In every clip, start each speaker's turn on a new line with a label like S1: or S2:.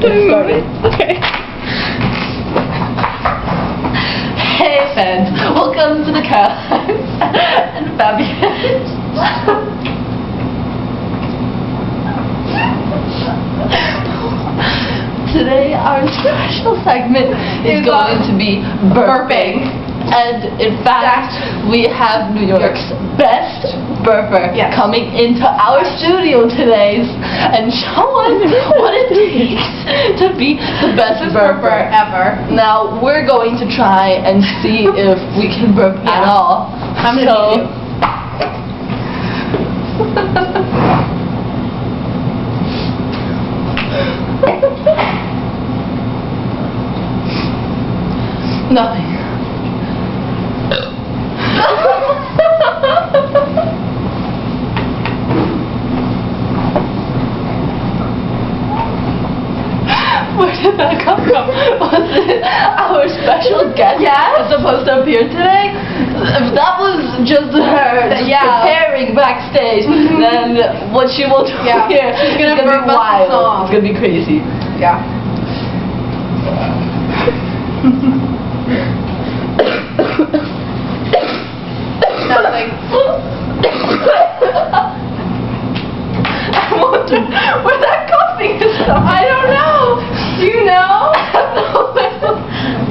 S1: started.
S2: Okay.
S1: Hey fans, welcome to the Caroline and Fabienne. Today our special segment is going to be burping. And in fact, we have New York's best burper coming into our studio today and show us what it takes to be the best burper
S2: ever.
S1: Now we're going to try and see if we can burp at all.
S2: I'm gonna
S1: Nothing. Where did that come from? Was it our special guest that's supposed to appear today? If that was just her preparing backstage, then what she will do here is
S2: gonna
S1: be
S2: burp us a
S1: wild.
S2: song.
S1: It's gonna be crazy.
S2: Yeah. Nothing.
S1: I wonder where that coughing is from.
S2: I don't know. Do you know?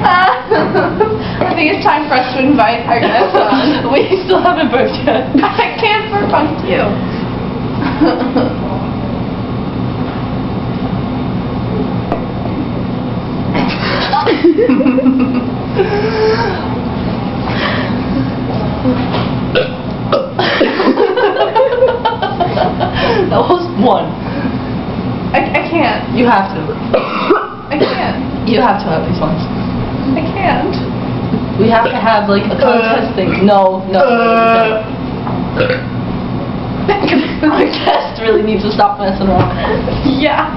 S2: I think it's time for us to invite our guest on.
S1: We still haven't burped yet.
S2: I can't burp on you.
S1: That was one.
S2: I can't.
S1: You have to.
S2: I can't.
S1: You have to have these ones.
S2: I can't.
S1: We have to have like a contest thing. No. Our guest really needs to stop messing around.
S2: Yeah.